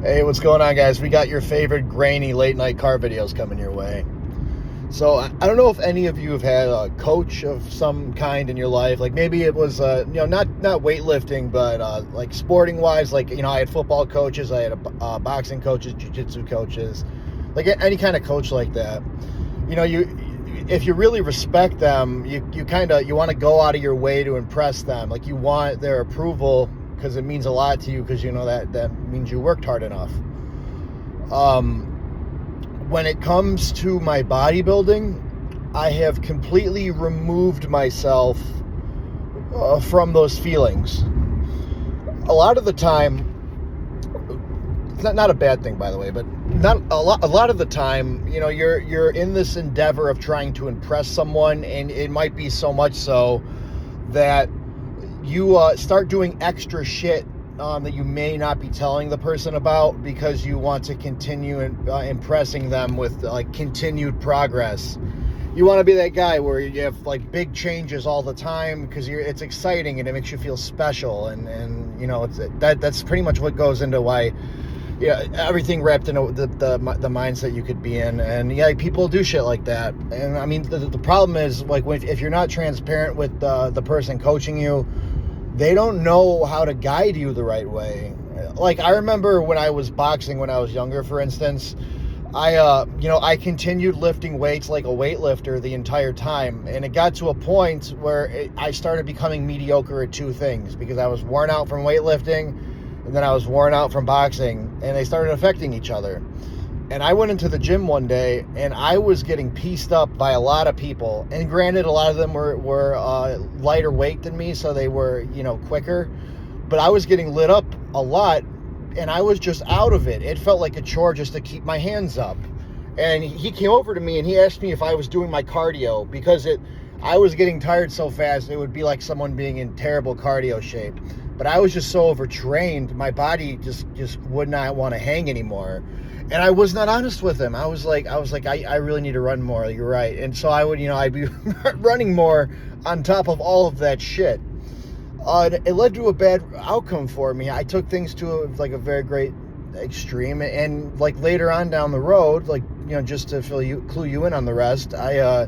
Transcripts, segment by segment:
Hey, what's going on, guys? We got your favorite grainy late night car videos coming your way. So I don't know if any of you have had a coach of some kind in your life. Like maybe it was, not weightlifting, but like sporting wise. Like I had football coaches, I had boxing coaches, jiu-jitsu coaches, like any kind of coach like that. If you really respect them, you want to go out of your way to impress them. Like you want their approval because it means a lot to you, because that means you worked hard enough. When it comes to my bodybuilding, I have completely removed myself from those feelings. A lot of the time, it's not a bad thing, by the way, but not a lot of the time, you're in this endeavor of trying to impress someone, and it might be so much so that you start doing extra shit that you may not be telling the person about, because you want to continue impressing them with like continued progress. You want to be that guy where you have like big changes all the time because it's exciting and it makes you feel special, and that's pretty much what goes into why everything wrapped in the mindset you could be in. And people do shit like that. And I mean, the problem is, like, if you're not transparent with the person coaching you, they don't know how to guide you the right way. Like, I remember when I was boxing when I was younger, for instance, I continued lifting weights like a weightlifter the entire time. And it got to a point where I started becoming mediocre at two things, because I was worn out from weightlifting and then I was worn out from boxing, and they started affecting each other. And I went into the gym one day, and I was getting pieced up by a lot of people. And granted, a lot of them were lighter weight than me, so they were, quicker. But I was getting lit up a lot, and I was just out of it. It felt like a chore just to keep my hands up. And he came over to me, and he asked me if I was doing my cardio, because I was getting tired so fast, it would be like someone being in terrible cardio shape. But I was just so overtrained, my body just would not want to hang anymore. And I was not honest with him. I was like, I really need to run more. You're right. And so I'd be running more on top of all of that shit. It led to a bad outcome for me. I took things to a very great extreme. And like later on down the road, just to clue you in on the rest, I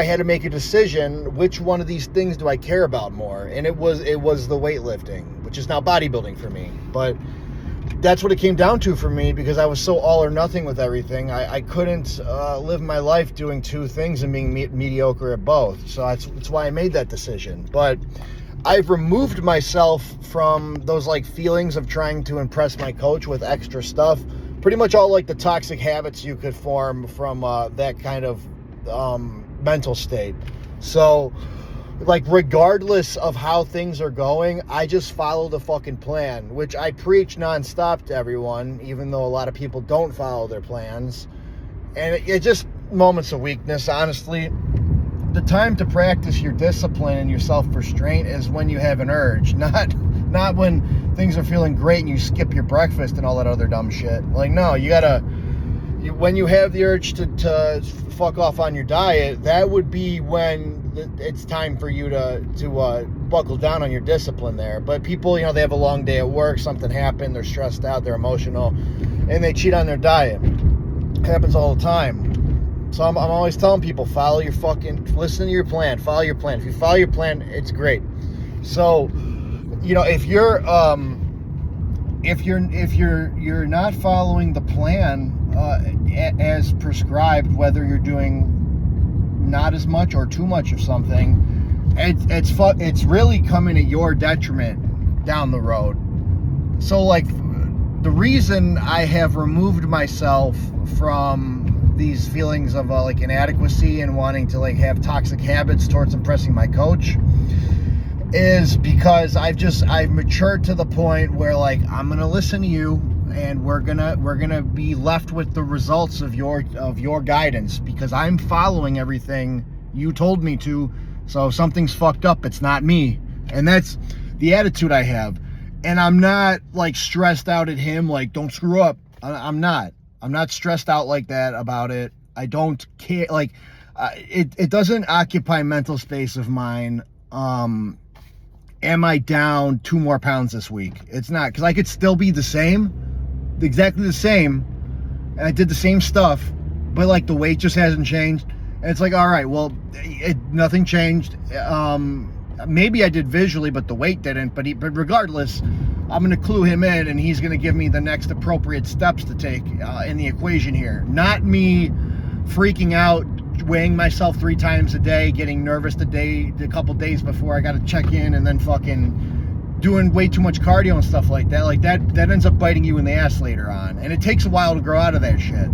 had to make a decision. Which one of these things do I care about more? And it was the weightlifting, which is now bodybuilding for me. But that's what it came down to for me, because I was so all or nothing with everything. I couldn't live my life doing two things and being mediocre at both. So that's why I made that decision. But I've removed myself from those feelings of trying to impress my coach with extra stuff. Pretty much all the toxic habits you could form from that kind of mental state. So regardless of how things are going, I just follow the fucking plan, which I preach nonstop to everyone, even though a lot of people don't follow their plans. And it just moments of weakness, honestly. The time to practice your discipline and your self-restraint is when you have an urge, not when things are feeling great and you skip your breakfast and all that other dumb shit. No, you gotta, when you have the urge to fuck off on your diet, that would be when it's time for you to buckle down on your discipline there. But people, they have a long day at work, something happened, they're stressed out, they're emotional, and they cheat on their diet. It happens all the time. So I'm always telling people, listen to your plan, follow your plan. If you follow your plan, it's great. So, if you're not following the plan as prescribed, whether you're doing not as much or too much of something, it's really coming at your detriment down the road. So the reason I have removed myself from these feelings of inadequacy and wanting to have toxic habits towards impressing my coach is because I've matured to the point where I'm gonna listen to you, and we're gonna be left with the results of your guidance, because I'm following everything you told me to. So if something's fucked up, it's not me. And that's the attitude I have. And I'm not stressed out at him, don't screw up. I'm not stressed out like that about it. I don't care. It doesn't occupy mental space of mine. Am I down 2 more pounds this week? It's not, because I could still be the same, exactly the same, and I did the same stuff, but like the weight just hasn't changed. And it's like, all right, well, nothing changed. Maybe I did visually, but the weight didn't. But regardless, I'm going to clue him in, and he's going to give me the next appropriate steps to take in the equation here. Not me freaking out, weighing myself 3 times a day, getting nervous a couple days before I got to check in, and then fucking doing way too much cardio and stuff like that. Like that ends up biting you in the ass later on, and it takes a while to grow out of that shit.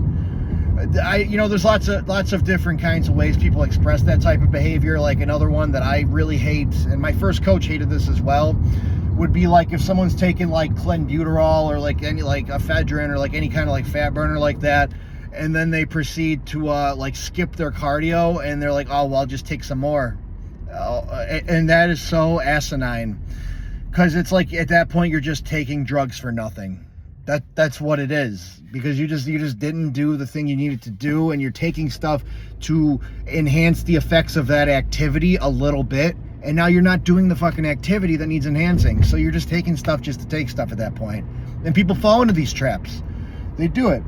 There's lots of different kinds of ways people express that type of behavior. Like another one that I really hate, and my first coach hated this as well, would be like if someone's taking like clenbuterol or like any like ephedrine or like any kind of like fat burner like that, and then they proceed to like skip their cardio, and they're like, oh well, I'll just take some more, and that is so asinine, because it's like at that point you're just taking drugs for nothing. That's what it is, because you just didn't do the thing you needed to do, and you're taking stuff to enhance the effects of that activity a little bit, and now you're not doing the fucking activity that needs enhancing. So you're just taking stuff just to take stuff at that point. And people fall into these traps. They do it.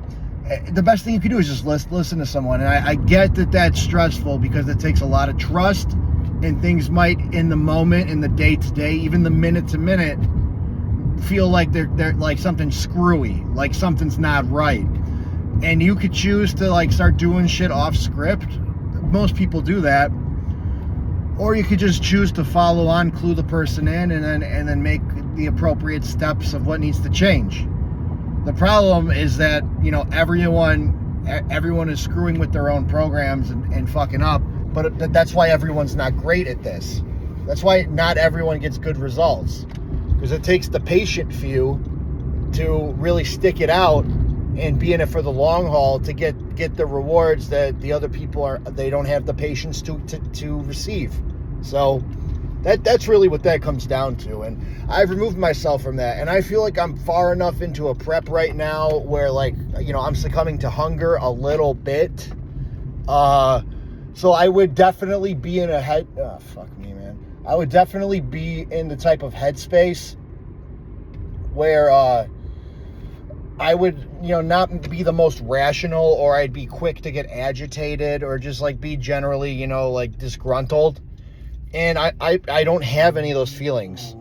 The best thing you can do is just listen to someone. And I get that that's stressful, because it takes a lot of trust, and things might in the moment, in the day to day, even the minute to minute, feel like they're like something's screwy, like something's not right. And you could choose to like start doing shit off script. Most people do that. Or you could just choose to follow on, clue the person in, and then make the appropriate steps of what needs to change. The problem is that, everyone is screwing with their own programs and fucking up. But that's why everyone's not great at this. That's why not everyone gets good results. Because it takes the patient few to really stick it out and be in it for the long haul to get the rewards that the other people they don't have the patience to receive. So that's really what that comes down to. And I've removed myself from that, and I feel like I'm far enough into a prep right now where I'm succumbing to hunger a little bit. So I would definitely be in I would definitely be in the type of headspace where I would, not be the most rational, or I'd be quick to get agitated, or just like be generally, like disgruntled. And I don't have any of those feelings.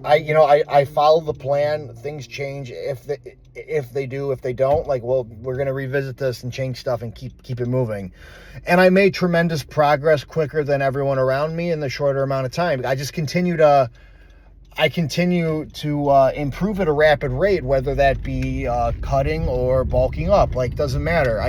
I follow the plan. Things change if they do. If they don't, we're gonna revisit this and change stuff and keep it moving. And I made tremendous progress quicker than everyone around me in the shorter amount of time. I continue to improve at a rapid rate, whether that be cutting or bulking up. Doesn't matter.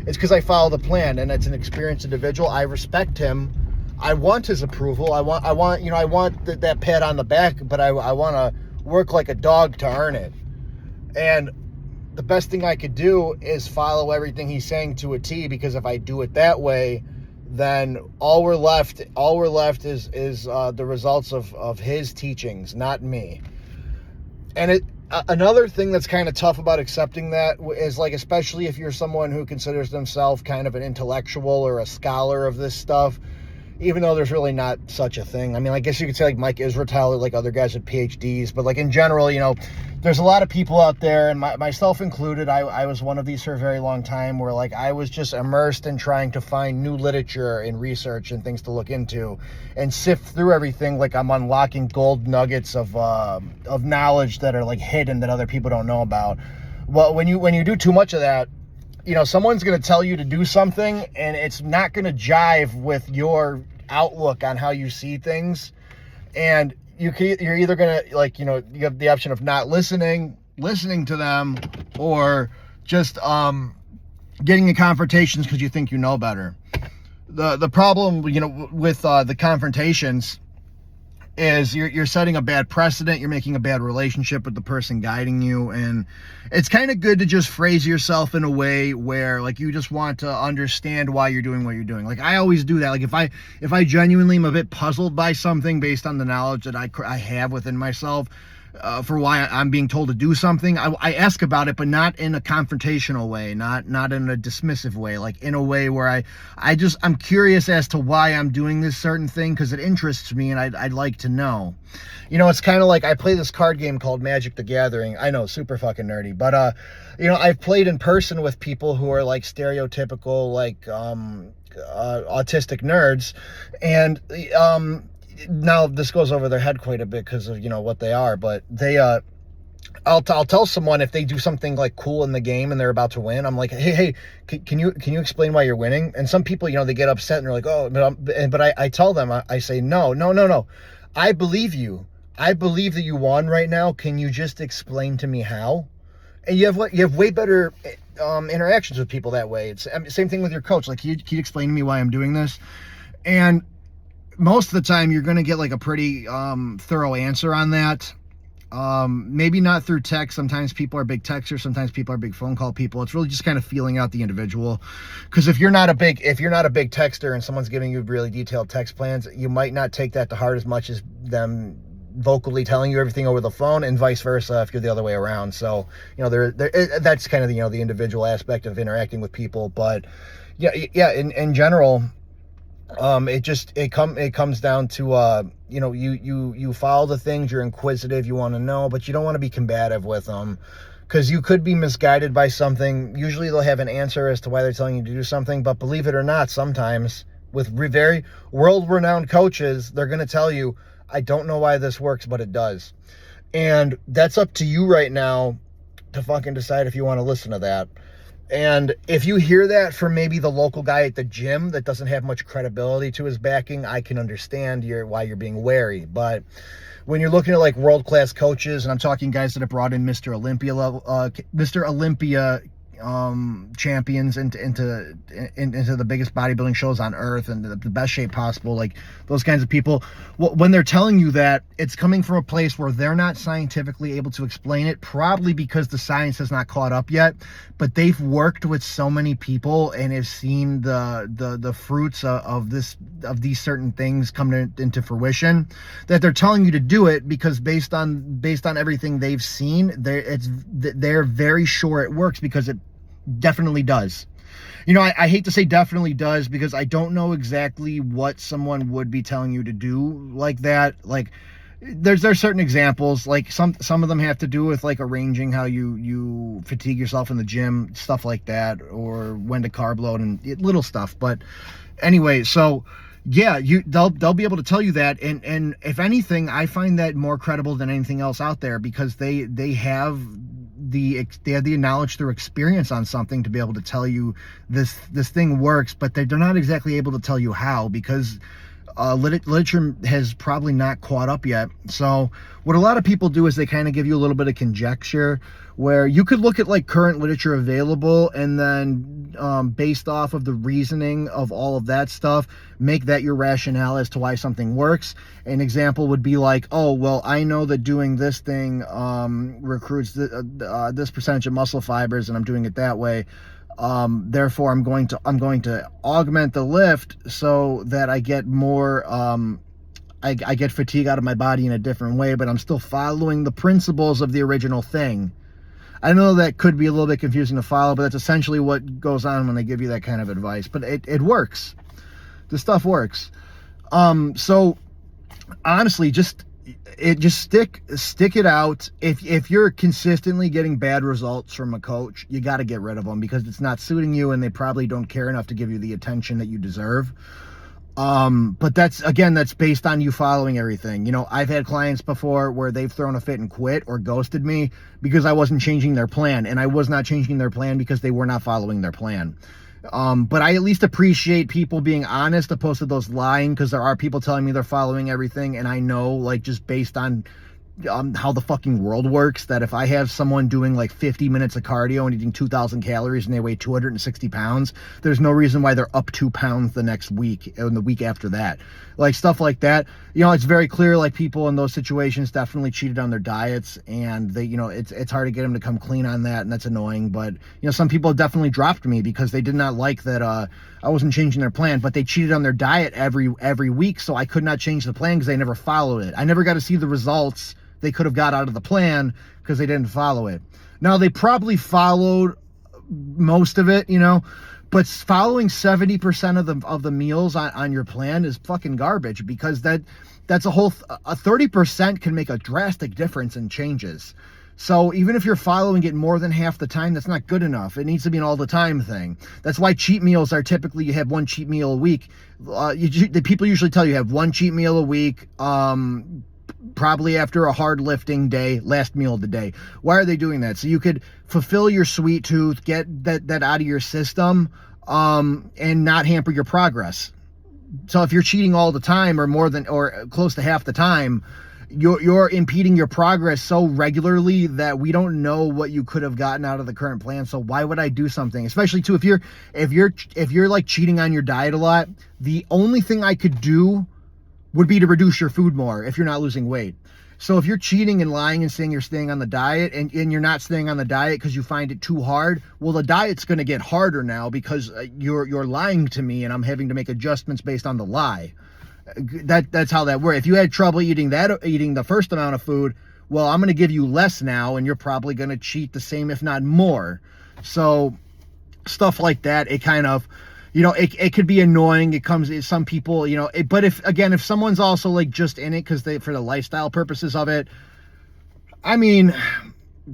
It's because I follow the plan, and it's an experienced individual. I respect him. I want his approval. I want that pat on the back, but I want to work like a dog to earn it. And the best thing I could do is follow everything he's saying to a T, because if I do it that way, then all we're left is the results of his teachings, not me. And another thing that's kind of tough about accepting that is, especially if you're someone who considers themselves kind of an intellectual or a scholar of this stuff, even though there's really not such a thing. I mean, I guess you could say Mike Israetel or other guys with PhDs, but in general, there's a lot of people out there, and myself included. I was one of these for a very long time, where I was just immersed in trying to find new literature and research and things to look into, and sift through everything I'm unlocking gold nuggets of knowledge that are hidden that other people don't know about. Well, when you do too much of that, someone's going to tell you to do something, and it's not going to jive with your outlook on how you see things. And you're either going to, you have the option of not listening to them, or just getting in confrontations because you think you know better. The problem, with the confrontations is you're setting a bad precedent. You're making a bad relationship with the person guiding you, and it's kind of good to just phrase yourself in a way where you just want to understand why you're doing what you're doing. I always do that. If I genuinely am a bit puzzled by something based on the knowledge that I have within myself, for why I'm being told to do something, I ask about it, but not in a confrontational way, not in a dismissive way, like in a way where I'm curious as to why I'm doing this certain thing, because it interests me and I'd like to know. It's kind of like I play this card game called Magic the Gathering. I know, super fucking nerdy, but I've played in person with people who are like stereotypical, like autistic nerds, and now this goes over their head quite a bit because of what they are, but they I'll tell someone if they do something like cool in the game and they're about to win, I'm like, hey, can you explain why you're winning? And some people, they get upset and they're like, oh, but I tell them, I say, no, I believe you. I believe that you won right now. Can you just explain to me how? And you have way better interactions with people that way. It's same thing with your coach. Like, can you explain to me why I'm doing this? And most of the time you're going to get like a pretty thorough answer on that. Maybe not through text. Sometimes people are big texters. Sometimes people are big phone call people. It's really just kind of feeling out the individual. Because if you're not a big texter and someone's giving you really detailed text plans, you might not take that to heart as much as them vocally telling you everything over the phone, and vice versa if you're the other way around. So, that's kind of the individual aspect of interacting with people. But yeah, in general, it comes down to you follow the things, you're inquisitive, you want to know, but you don't want to be combative with them, because you could be misguided by something. Usually they'll have an answer as to why they're telling you to do something, but believe it or not, sometimes with very world-renowned coaches, they're going to tell you, I don't know why this works, but it does. And that's up to you right now to fucking decide if you want to listen to that. And if you hear that from maybe the local guy at the gym that doesn't have much credibility to his backing, I can understand why you're being wary. But when you're looking at like world-class coaches, and I'm talking guys that have brought in Mr. Olympia champions into the biggest bodybuilding shows on earth and the best shape possible, like those kinds of people, when they're telling you that, it's coming from a place where they're not scientifically able to explain it, probably because the science has not caught up yet, but they've worked with so many people and have seen the fruits of these certain things come into fruition, that they're telling you to do it because based on everything they've seen, they're very sure it works, because it definitely does. I hate to say definitely does, because I don't know exactly what someone would be telling you to do like that. Like, there's certain examples, like some of them have to do with like arranging how you fatigue yourself in the gym, stuff like that, or when to carb load and little stuff. But anyway, so yeah, they'll be able to tell you that, and if anything, I find that more credible than anything else out there, because they have the knowledge through experience on something to be able to tell you this thing works, but they're not exactly able to tell you how, because literature has probably not caught up yet. So what a lot of people do is they kind of give you a little bit of conjecture, where you could look at like current literature available, and then based off of the reasoning of all of that stuff, make that your rationale as to why something works. An example would be like, oh, well, I know that doing this thing recruits this percentage of muscle fibers, and I'm doing it that way. Therefore, I'm going to augment the lift so that I get more, I get fatigue out of my body in a different way, but I'm still following the principles of the original thing. I know that could be a little bit confusing to follow, but that's essentially what goes on when they give you that kind of advice. But it works. The stuff works. So honestly, just stick it out. If you're consistently getting bad results from a coach, you got to get rid of them, because it's not suiting you, and they probably don't care enough to give you the attention that you deserve. But that's based on you following everything. I've had clients before where they've thrown a fit and quit or ghosted me because I wasn't changing their plan, and I was not changing their plan because they were not following their plan. But I at least appreciate people being honest opposed to those lying, because there are people telling me they're following everything, and I know, like, just based on how the fucking world works, that if I have someone doing like 50 minutes of cardio and eating 2,000 calories and they weigh 260 pounds, there's no reason why they're up 2 pounds the next week and the week after that. Like, stuff like that. It's very clear, like, people in those situations definitely cheated on their diets, and they, it's hard to get them to come clean on that, and that's annoying. But, some people definitely dropped me because they did not like that I wasn't changing their plan, but they cheated on their diet every week, so I could not change the plan because they never followed it. I never got to see the results they could have got out of the plan because they didn't follow it. Now, they probably followed most of it, you know, but following 70% of the meals on your plan is fucking garbage, because that's a 30% can make a drastic difference in changes. So even if you're following it more than half the time, that's not good enough. It needs to be an all the time thing. That's why cheat meals are typically, you have one cheat meal a week. The people usually tell you have one cheat meal a week, probably after a hard lifting day, last meal of the day. Why are they doing that? So you could fulfill your sweet tooth, get that out of your system, and not hamper your progress. So if you're cheating all the time, or close to half the time, you're impeding your progress so regularly that we don't know what you could have gotten out of the current plan. So why would I do something? Especially too, if you're like cheating on your diet a lot, the only thing I could do would be to reduce your food more if you're not losing weight. So if you're cheating and lying and saying you're staying on the diet, and you're not staying on the diet because you find it too hard, well, the diet's going to get harder now because you're lying to me, and I'm having to make adjustments based on the lie. That's how that works. If you had trouble eating the first amount of food, well, I'm going to give you less now, and you're probably going to cheat the same, if not more. So stuff like that, it kind of, you know, it could be annoying. Some people, you know, but if someone's also like just in it because for the lifestyle purposes of it, I mean,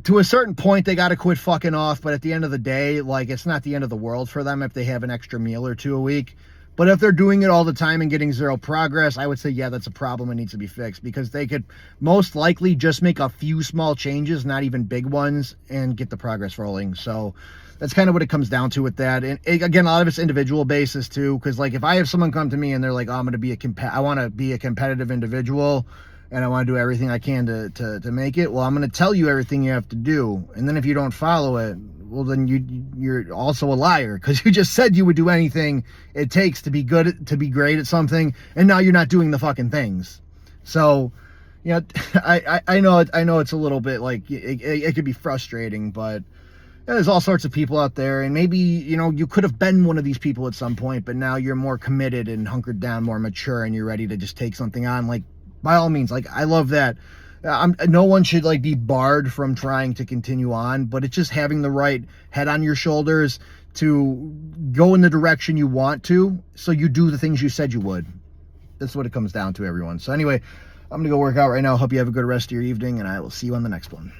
to a certain point, they got to quit fucking off. But at the end of the day, like, it's not the end of the world for them if they have an extra meal or two a week. But if they're doing it all the time and getting zero progress, I would say, yeah, that's a problem and needs to be fixed, because they could most likely just make a few small changes, not even big ones, and get the progress rolling. So that's kind of what it comes down to with that. And again, a lot of it's individual basis too, because like if I have someone come to me and they're like, oh, I want to be a competitive individual, and I want to do everything I can to make it, well, I'm going to tell you everything you have to do. And then if you don't follow it, well, then you're also a liar, because you just said you would do anything it takes to be great at something, and now you're not doing the fucking things. So, you know, I know it's a little bit like it could be frustrating, but there's all sorts of people out there, and maybe, you know, you could have been one of these people at some point, but now you're more committed and hunkered down, more mature, and you're ready to just take something on. Like, by all means, like, I love that. No one should like be barred from trying to continue on, but it's just having the right head on your shoulders to go in the direction you want to, so you do the things you said you would. That's what it comes down to, everyone. So anyway, I'm gonna go work out right now. Hope you have a good rest of your evening, and I will see you on the next one.